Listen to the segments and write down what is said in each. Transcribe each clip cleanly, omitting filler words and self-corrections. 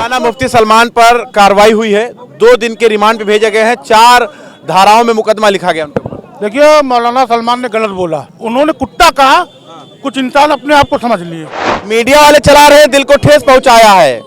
मौलाना मुफ्ती सलमान पर कार्रवाई हुई है, 2 दिन के रिमांड पे भेजे गए हैं, 4 धाराओं में मुकदमा लिखा गया उनके ऊपर। देखिए, मौलाना सलमान ने गलत बोला, उन्होंने कुत्ता कहा, कुछ इंसान अपने आप को समझ लिए। मीडिया वाले चला रहे हैं, दिल को ठेस पहुंचाया है।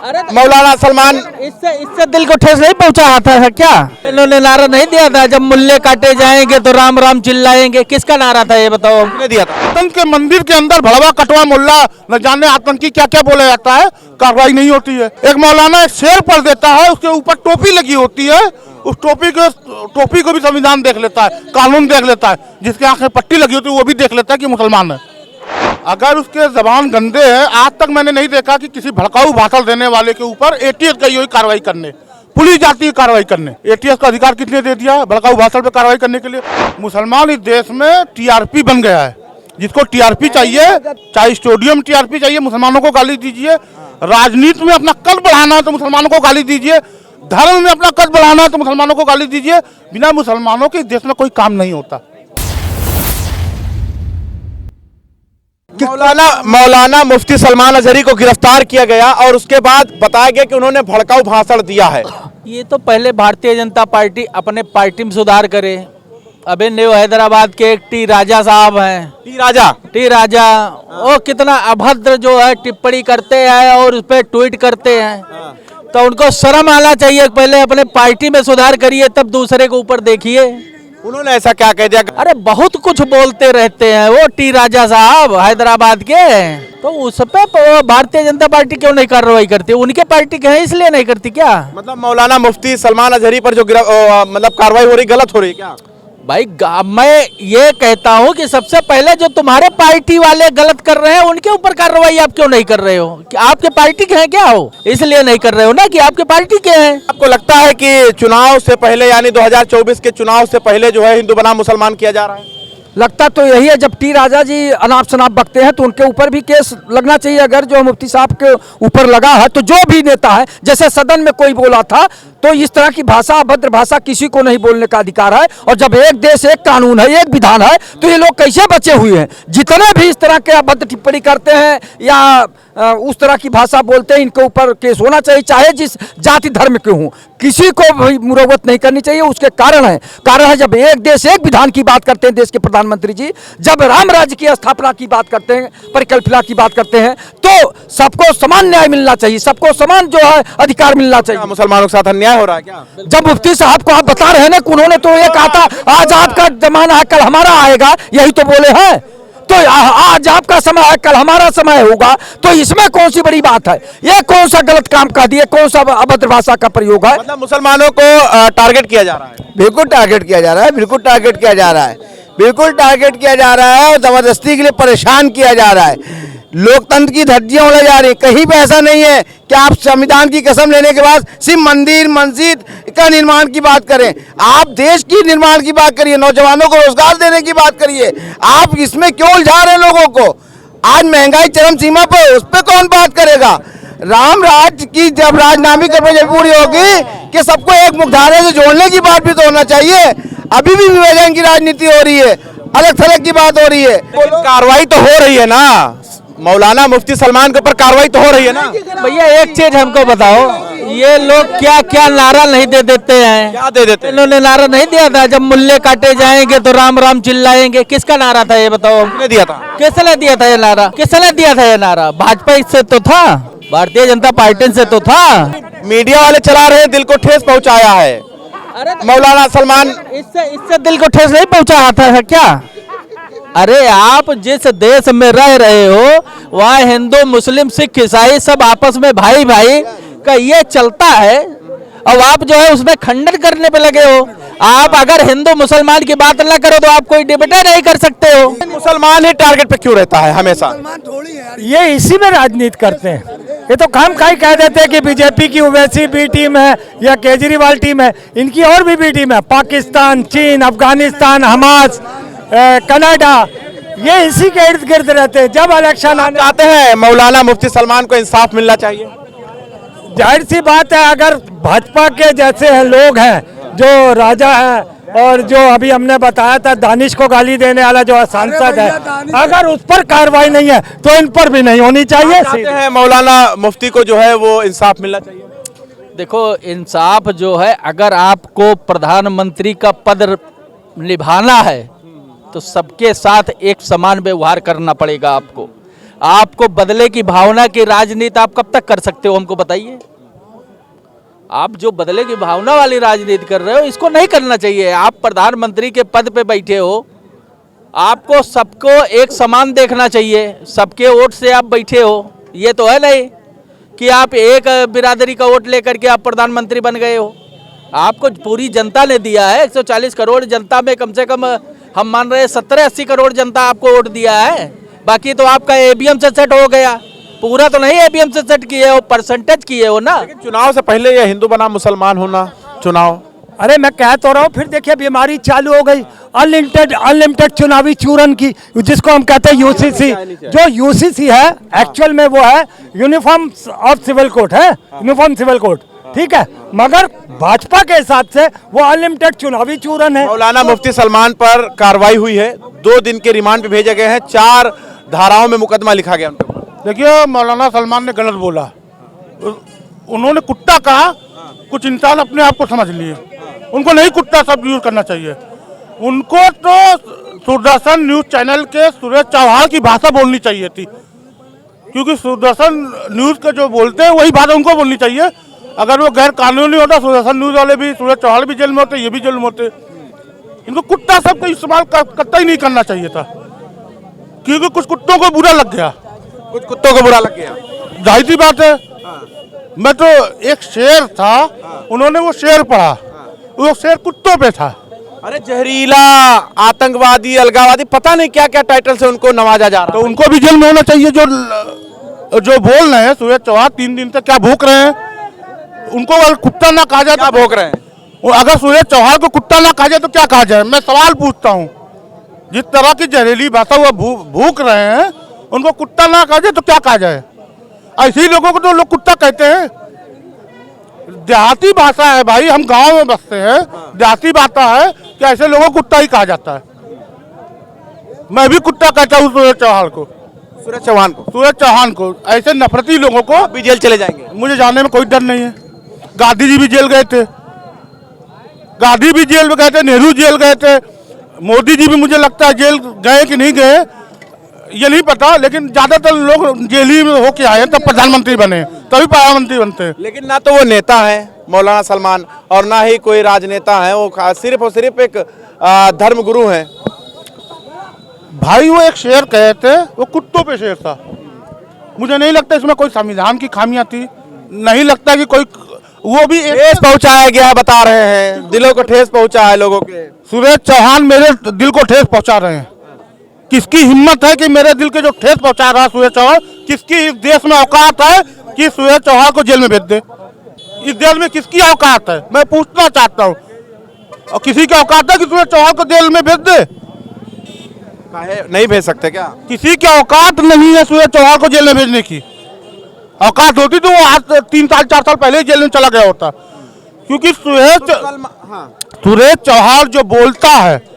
अरे मौलाना सलमान इससे दिल को ठेस नहीं पहुंचा था क्या? इन्होंने नारा नहीं दिया था जब मुल्ले काटे जाएंगे तो राम राम चिल्लाएंगे? किसका नारा था ये बताओ? ने दिया था। आतंक के मंदिर के अंदर भड़वा कटवा मुल्ला न जाने आतंकी क्या क्या बोला जाता है, कार्रवाई नहीं होती है। एक मौलाना एक शेर पढ़ देता है, उसके ऊपर टोपी लगी होती है, उस टोपी को भी संविधान देख लेता है, कानून देख लेता है, जिसके आंखें पट्टी लगी होती है वो भी देख लेता है कि मुसलमान है। अगर उसके जबान गंदे हैं, आज तक मैंने नहीं देखा कि किसी भड़काऊ भाषण देने वाले के ऊपर एटीएस गई हुई कार्रवाई करने, पुलिस जाती है कार्रवाई करने। एटीएस का अधिकार किसने दे दिया भड़काऊ भाषण पे कार्रवाई करने के लिए? मुसलमान इस देश में टीआरपी बन गया है, जिसको टीआरपी चाहिए, चाहे स्टेडियम टीआरपी चाहिए, मुसलमानों को गाली दीजिए। राजनीति में अपना कद बढ़ाना है तो मुसलमानों को गाली दीजिए, धर्म में अपना कद बढ़ाना है तो मुसलमानों को गाली दीजिए। बिना मुसलमानों के इस देश में कोई काम नहीं होता। मौलाना मुफ्ती सलमान अजहरी को गिरफ्तार किया गया और उसके बाद बताया गया कि उन्होंने भड़काऊ भाषण दिया है। ये तो पहले भारतीय जनता पार्टी अपने पार्टी में सुधार करे। अबे न्यू हैदराबाद के एक टी राजा साहब हैं, टी राजा वो कितना अभद्र जो है टिप्पणी करते हैं और उस पर ट्वीट करते हैं, तो उनको शर्म आना चाहिए। पहले अपने पार्टी में सुधार करिए, तब दूसरे के ऊपर देखिए। उन्होंने ऐसा क्या कह दिया? अरे बहुत कुछ बोलते रहते हैं वो टी राजा साहब हैदराबाद के, तो उस पे भारतीय जनता पार्टी क्यों नहीं कार्रवाई करती? उनके पार्टी के हैं इसलिए नहीं करती क्या? मतलब मौलाना मुफ्ती सलमान अजहरी पर जो मतलब कार्रवाई हो रही गलत हो रही है क्या? भाई मैं ये कहता हूँ कि सबसे पहले जो तुम्हारे पार्टी वाले गलत कर रहे हैं उनके ऊपर कार्रवाई आप क्यों नहीं कर रहे हो? कि आपके पार्टी के हैं क्या हो, इसलिए नहीं कर रहे हो ना कि आपके पार्टी के हैं। आपको लगता है कि चुनाव से पहले यानी 2024 के चुनाव से पहले जो है हिंदू बनाम मुसलमान किया जा रहा है? लगता तो यही है। जब टी राजा जी अनाप शनाप बकते हैं तो उनके ऊपर भी केस लगना चाहिए। अगर जो मुफ्ती साहब के ऊपर लगा है तो जो भी नेता है, जैसे सदन में कोई बोला था तो इस तरह की भाषा, अभद्र भाषा किसी को नहीं बोलने का अधिकार है। और जब एक देश एक कानून है, एक विधान है, तो ये लोग कैसे बचे हुए हैं? जितने भी इस तरह के अभद्र टिप्पणी करते हैं या उस तरह की भाषा बोलते हैं, इनके ऊपर केस होना चाहिए, चाहे जिस जाति धर्म के हों। किसी को भी मुरव्वत नहीं करनी चाहिए। उसके कारण है जब एक देश एक विधान की बात करते हैं देश के प्रधानमंत्री जी, जब राम राज्य की स्थापना की बात करते हैं, परिकल्पना की बात करते हैं, तो सबको समान न्याय मिलना चाहिए, सबको समान जो है अधिकार मिलना चाहिए। मुसलमानों के साथ अन्याय हो रहा है क्या? जब मुफ्ती साहब को आप बता रहे हैं ना, उन्होंने तो ये कहा था आज आपका जमाना है कल हमारा आएगा, यही तो बोले हैं। तो आज आपका समय है कल हमारा समय होगा, तो इसमें कौन सी बड़ी बात है? ये कौन सा गलत काम कर दिए, कौन सा अभद्र भाषा का प्रयोग है? मतलब मुसलमानों को टारगेट किया जा रहा है? बिल्कुल टारगेट किया जा रहा है, बिल्कुल टारगेट किया जा रहा है, बिल्कुल टारगेट किया जा रहा है और जबरदस्ती के लिए परेशान किया जा रहा है। लोकतंत्र की धज्जियां उड़ा जा रही है। कहीं पे ऐसा नहीं है कि आप संविधान की कसम लेने के बाद सिर्फ मंदिर मस्जिद का निर्माण की बात करें। आप देश की निर्माण की बात करिए, नौजवानों को रोजगार देने की बात करिए। आप इसमें क्यों उलझा रहे हैं लोगों को? आज महंगाई चरम सीमा पर, उस पर कौन बात करेगा? राम राज्य की जब राजनामी जब पूरी होगी कि सबको एक मुख्यधारा से जोड़ने की बात भी तो होना चाहिए। अभी भी विभाजन की राजनीति हो रही है, अलग थलग की बात हो रही है। कार्रवाई तो हो रही है ना, मौलाना मुफ्ती सलमान के ऊपर कार्रवाई तो हो रही है ना? भैया एक चीज हमको बताओ, ये लोग क्या क्या नारा नहीं दे देते हैं? क्या दे देते? इन्होंने नारा नहीं दिया था जब मुल्ले काटे जाएंगे तो राम राम चिल्लाएंगे? किसका नारा था ये बताओ? किसने दिया था? किसने दिया था ये नारा? किसने दिया था ये नारा? भाजपा से तो था, भारतीय जनता पार्टी से तो था। मीडिया वाले चला रहे हैं, दिल को ठेस पहुंचाया है। मौलाना सलमान इससे दिल को ठेस नहीं पहुंचा था क्या? अरे आप जिस देश में रह रहे हो वहाँ हिंदू मुस्लिम सिख ईसाई सब आपस में भाई भाई का ये चलता है, अब आप जो है उसमें खंडन करने पे लगे हो। आप अगर हिंदू मुसलमान की बात ना करो तो आप कोई डिबेट नहीं कर सकते हो। मुसलमान ही टारगेट पे क्यों रहता है हमेशा? ये इसी में राजनीति करते हैं। ये तो काम खाई कह देते हैं कि बीजेपी की ओवैसी बी टीम है या केजरीवाल टीम है, इनकी और भी बी टीम है, पाकिस्तान, चीन, अफगानिस्तान, हमास, कनाडा, ये इसी के इर्द गिर्द रहते हैं। जब इलेक्शन आने आते हैं मौलाना मुफ्ती सलमान को इंसाफ मिलना चाहिए। जाहिर सी बात है, अगर भाजपा के जैसे लोग हैं जो राजा हैं और जो अभी हमने बताया था दानिश को गाली देने वाला जो सांसद है, अगर उस पर कार्रवाई नहीं है तो इन पर भी नहीं होनी चाहिए। चाहते हैं मौलाना मुफ्ती को जो है वो इंसाफ मिलना चाहिए। देखो इंसाफ जो है, अगर आपको प्रधानमंत्री का पद निभाना है तो सबके साथ एक समान व्यवहार करना पड़ेगा आपको। आपको बदले की भावना की राजनीति आप कब तक कर सकते हो, हमको बताइए। आप जो बदले की भावना वाली राजनीति कर रहे हो, इसको नहीं करना चाहिए। आप प्रधानमंत्री के पद पे बैठे हो, आपको सबको एक समान देखना चाहिए। सबके वोट से आप बैठे हो, ये तो है नहीं कि आप एक बिरादरी का वोट लेकर के आप प्रधानमंत्री बन गए हो। आपको पूरी जनता ने दिया है। 140 करोड़ जनता में कम से कम हम मान रहे हैं 70-80 करोड़ जनता आपको वोट दिया है। बाकी तो आपका ईवीएम से सेट हो गया, पूरा तो नहीं ईवीएम से सेट किए हो, परसेंटेज किए हो ना। लेकिन चुनाव से पहले ये हिंदू बना मुसलमान होना चुनाव, अरे मैं कह तो रहा हूँ, फिर देखिए बीमारी चालू हो गई अनलिमिटेड चुनावी चूरन की, जिसको हम कहते हैं यूसीसी। जो यूसीसी है एक्चुअल में वो है यूनिफॉर्म ऑफ सिविल कोड है, यूनिफॉर्म सिविल कोड, ठीक है। मगर भाजपा के हिसाब से वो अनलिमिटेड चुनावी चूरन है। मौलाना मुफ्ती सलमान पर कार्रवाई हुई है, 2 दिन के रिमांड पे भेजे गए हैं, 4 धाराओं में मुकदमा लिखा गया उनके ऊपर। देखिए मौलाना सलमान ने गलत बोला, उन्होंने कुत्ता कहा, कुछ इंसान अपने आप को समझ लिए। उनको नहीं कुत्ता शब्द यूज करना चाहिए। उनको तो दूरदर्शन न्यूज चैनल के सुरेश चौहान की भाषा बोलनी चाहिए थी, क्योंकि दूरदर्शन न्यूज के जो बोलते हैं वही भाषा उनको बोलनी चाहिए। अगर वो गैर कानूनी होता, दूरदर्शन न्यूज वाले भी, सुरेश चौहान भी जेल में होते, ये भी जेल में होते। इनको कुत्ता शब्द का इस्तेमाल कतई नहीं करना चाहिए था, क्योंकि कुछ कुत्तों को बुरा लग गया, कुछ कुत्तों को बुरा लग गया। जाहिर सी बात है। मैं तो एक शेर था, उन्होंने वो शेर पढ़ा, वो शेर कुत्तों पे था। अरे जहरीला, आतंकवादी, अलगावादी, पता नहीं क्या क्या टाइटल से उनको नवाजा जा रहा तो उनको भी जेल में होना चाहिए। जो बोल रहे हैं सुरेश चौहान 3 दिन तक क्या भूख रहे हैं, उनको अगर कुत्ता ना कहा जाए, क्या भोग रहे हैं। अगर सुरेश चौहान को कुत्ता ना कहा जाए तो क्या कहा जाए। मैं सवाल पूछता हूँ, जिस तरह की जहरीली भाषा वो भूख रहे हैं, उनको कुत्ता ना कहा जाए तो क्या कहा जाए। ऐसे लोगों को तो लोग कुत्ता कहते हैं। देहाती भाषा है भाई, हम गांव में बसते हैं, देहाती भाषा है कि ऐसे लोगों को कुत्ता ही कहा जाता है। मैं भी कुत्ता कहता हूँ सुरेश चौहान को, सूरज चौहान को। ऐसे नफरती लोगों को आप भी जेल चले जाएंगे। मुझे जाने में कोई डर नहीं है। गांधी जी भी जेल गए थे, गांधी भी जेल में गए थे, नेहरू जेल गए थे, मोदी जी भी मुझे लगता है जेल गए कि नहीं गए ये नहीं पता, लेकिन ज्यादातर लोग जेल ही में होके आए तब प्रधानमंत्री बने, तभी प्रधानमंत्री बनते हैं। लेकिन ना तो वो नेता है मौलाना सलमान, और ना ही कोई राजनेता है, वो सिर्फ और सिर्फ एक धर्म गुरु हैं। भाई वो एक शेर कहे थे, वो कुत्तों पे शेर था। मुझे नहीं लगता इसमें कोई संविधान की खामियां थी, नहीं लगता कि कोई, वो भी ठेस पहुंचाया गया है, बता रहे हैं, दिलों को ठेस पहुंचा है लोगों के। सुरेश चौहान मेरे दिल को ठेस पहुंचा रहे हैं। किसकी हिम्मत है कि मेरे दिल के जो ठेस पहुंचा रहा है सुरेश चौहान, किसकी इस देश में औकात है कि सुरेश चौहान को जेल में भेज दे। इस देश में किसकी औकात है, मैं पूछना चाहता हूँ। और किसी की औकात है कि सुरेश चौहान को जेल में भेज दे? नहीं भेज सकते क्या? किसी की औकात नहीं है सुरेश चौहान को जेल में भेजने की। औकात होती तो वो आज 3 साल 4 साल पहले ही जेल में चला गया होता, क्योंकि सुरेश चौहान जो बोलता है,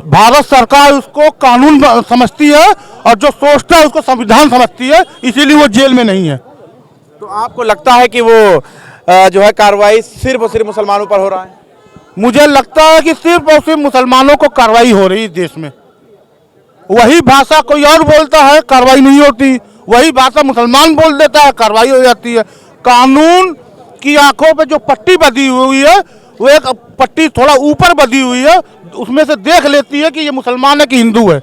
भारत सरकार उसको कानून समझती है और जो सोचता है उसको संविधान समझती है, इसीलिए वो जेल में नहीं है। तो आपको लगता है कि वो जो है कार्रवाई सिर्फ और सिर्फ मुसलमानों पर हो रहा है? मुझे लगता है कि सिर्फ और सिर्फ मुसलमानों को कार्रवाई हो रही है देश में। वही भाषा कोई और बोलता है, कार्रवाई नहीं होती। वही भाषा मुसलमान बोल देता है, कार्रवाई हो जाती है। कानून की आंखों पे जो पट्टी बंधी हुई है, वो एक पट्टी थोड़ा ऊपर बंधी हुई है, उसमें से देख लेती है कि ये मुसलमान है कि हिंदू है।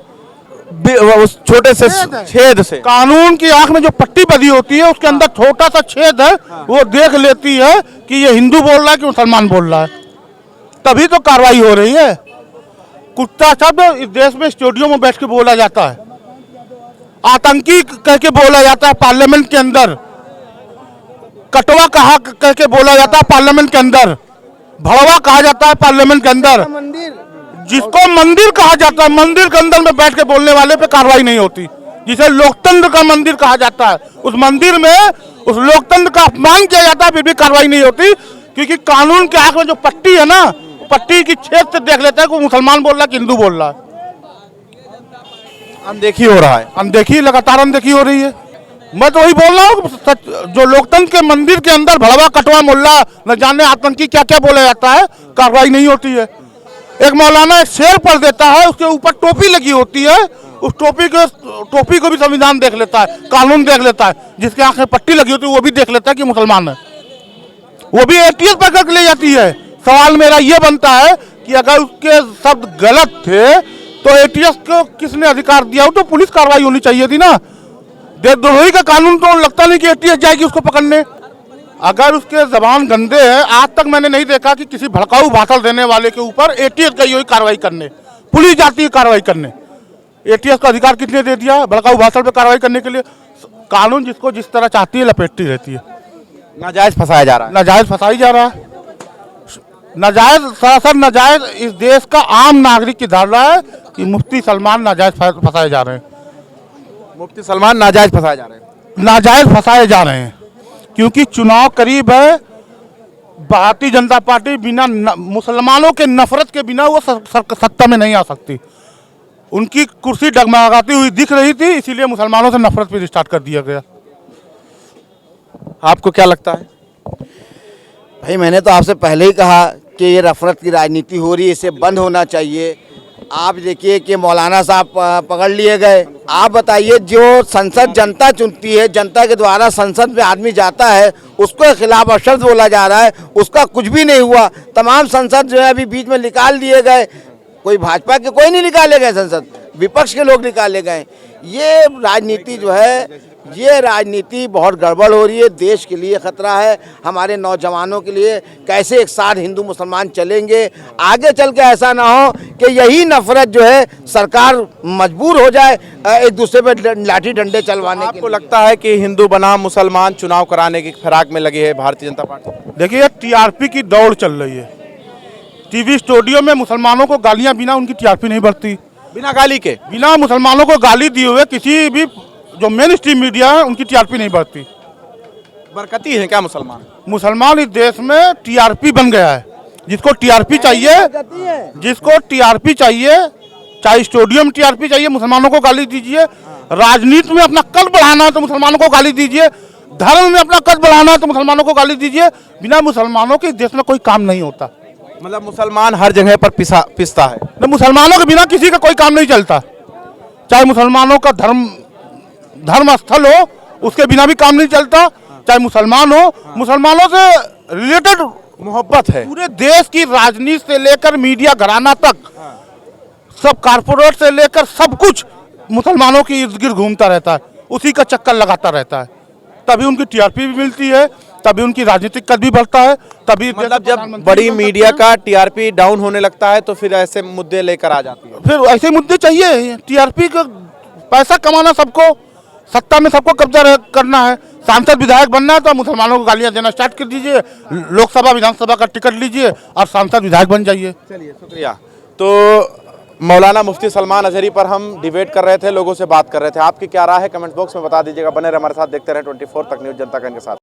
उस छोटे से छेद से कानून की आंख में जो पट्टी बंधी होती है, उसके अंदर छोटा सा छेद है, वो देख लेती है कि ये हिंदू बोल रहा है कि मुसलमान बोल रहा है, तभी तो कार्रवाई हो रही है। कुत्ता शब्द इस देश में स्टूडियो में बैठ के बोला जाता है, आतंकी कह के बोला जाता है पार्लियामेंट के अंदर, कटवा कहा कह के बोला जाता है पार्लियामेंट के अंदर, भड़वा कहा जाता है पार्लियामेंट के अंदर। जिसको मंदिर कहा जाता है, मंदिर के अंदर में बैठ के बोलने वाले पे कार्रवाई नहीं होती। जिसे लोकतंत्र का मंदिर कहा जाता है, उस मंदिर में उस लोकतंत्र का अपमान किया जाता है, फिर भी कार्रवाई नहीं होती, क्योंकि कानून के आंख में जो पट्टी है ना, पट्टी की छेद से देख लेता है कि मुसलमान बोल रहा है कि हिंदू बोल रहा है। अनदेखी हो रहा है। अनदेखी, लगातार अनदेखी हो रही है। मैं तो वही बोल रहा हूँ, जो लोकतंत्र के मंदिर के अंदर भड़वा कटवा मुल्ला न जाने आतंकी क्या क्या बोला जाता है, कार्रवाई नहीं होती है। एक मौलाना एक शेर पढ़ देता है, उसके ऊपर टोपी लगी होती है, उस टोपी को भी संविधान देख लेता है, कानून देख लेता है। जिसके आंख में पट्टी लगी होती है वो भी देख लेता है कि मुसलमान है, वो भी एटीएस पकड़ के ले जाती है। सवाल मेरा ये बनता है कि अगर उसके शब्द गलत थे तो एटीएस को किसने अधिकार दिया हो? तो पुलिस कार्रवाई होनी चाहिए थी ना। देशद्रोही का कानून तो लगता नहीं कि एटीएस जाएगी उसको पकड़ने। अगर उसके जबान गंदे हैं, आज तक मैंने नहीं देखा कि किसी भड़काऊ भाषण देने वाले के ऊपर एटीएस गई हुई कार्रवाई करने, पुलिस जाती है कार्रवाई करने। एटीएस का अधिकार किसने दे दिया भड़काऊ भाषण पे कार्रवाई करने के लिए? कानून जिसको जिस तरह चाहती है लपेटती रहती है। नाजायज फंसाया जा रहा है। नाजायज फंसाई जा रहा है, नाजायज, सरासर नाजायज। इस देश का आम नागरिक की धारणा है कि मुफ्ती सलमान नाजायज फंसाए जा रहे हैं। मुफ्ती सलमान नाजायज फंसाए जा रहे हैं। नाजायज फंसाए जा रहे हैं क्योंकि चुनाव करीब है। भारतीय जनता पार्टी बिना मुसलमानों के नफरत के बिना वो सत्ता में नहीं आ सकती। उनकी कुर्सी डगमगाती हुई दिख रही थी, इसीलिए मुसलमानों से नफरत भी स्टार्ट कर दिया गया। आपको क्या लगता है? भाई मैंने तो आपसे पहले ही कहा कि ये नफरत की राजनीति हो रही है, इसे बंद होना चाहिए। आप देखिए कि मौलाना साहब पकड़ लिए गए। आप बताइए, जो संसद जनता चुनती है, जनता के द्वारा संसद में आदमी जाता है, उसके खिलाफ अपशब्द बोला जा रहा है, उसका कुछ भी नहीं हुआ। तमाम संसद जो है अभी बीच में निकाल दिए गए। कोई भाजपा के कोई नहीं निकाले गए, संसद विपक्ष के लोग निकाले गए। ये राजनीति जो है, ये राजनीति बहुत गड़बड़ हो रही है। देश के लिए खतरा है, हमारे नौजवानों के लिए। कैसे एक साथ हिंदू मुसलमान चलेंगे? आगे चल के ऐसा ना हो कि यही नफरत जो है सरकार मजबूर हो जाए एक दूसरे पे लाठी डंडे चलवाने। आपको लगता है कि हिंदू बनाम मुसलमान चुनाव कराने की फिराक में लगी है भारतीय जनता पार्टी? देखिए, टीआरपी की दौड़ चल रही है। टीवी स्टूडियो में मुसलमानों को गालियां बिना उनकी टीआरपी नहीं बढ़ती। बिना गाली के, बिना मुसलमानों को गाली दिए हुए किसी भी जो मेन स्ट्रीम मीडिया है उनकी टीआरपी नहीं बढ़ती। बरकती है क्या मुसलमान? मुसलमान इस देश में टीआरपी बन गया है। जिसको टीआरपी चाहिए, जिसको टीआरपी चाहिए, चाहे स्टूडियो में टीआरपी चाहिए, मुसलमानों को गाली दीजिए। राजनीति में अपना कद बढ़ाना है तो मुसलमानों को गाली दीजिए। धर्म में अपना कद बढ़ाना है तो मुसलमानों को गाली दीजिए। बिना मुसलमानों के इस देश में कोई काम नहीं होता। मतलब मुसलमान हर जगह पर पिसता है। न मुसलमानों के बिना किसी का कोई काम नहीं चलता। चाहे मुसलमानों का धर्म स्थल हो, उसके बिना भी काम नहीं चलता। चाहे मुसलमान हो, मुसलमानों से रिलेटेड मोहब्बत है। पूरे देश की राजनीति से लेकर मीडिया घराना तक, सब कारपोरेट से लेकर सब कुछ मुसलमानों के इर्द गिर्द घूमता रहता है, उसी का चक्कर लगाता रहता है। तभी उनकी टीआरपी भी मिलती है, तभी उनकी राजनीतिक कद भी बढ़ता है। तभी मतलब जब बड़ी मीडिया का टीआरपी डाउन होने लगता है तो फिर ऐसे मुद्दे लेकर आ जाती है। फिर ऐसे मुद्दे चाहिए। टीआरपी का पैसा कमाना, सबको सत्ता में सबको कब्जा करना है। सांसद विधायक बनना है तो मुसलमानों को गालियां देना स्टार्ट कर दीजिए। लोकसभा विधानसभा का टिकट लीजिए और सांसद विधायक बन जाइए। चलिए, शुक्रिया। तो मौलाना मुफ्ती सलमान अजहरी पर हम डिबेट कर रहे थे, लोगों से बात कर रहे थे। आपकी क्या राय है कमेंट बॉक्स में बता दीजिएगा। बने रहे हमारे साथ, देखते रहे 24 तक न्यूज़, जनता का इनके साथ।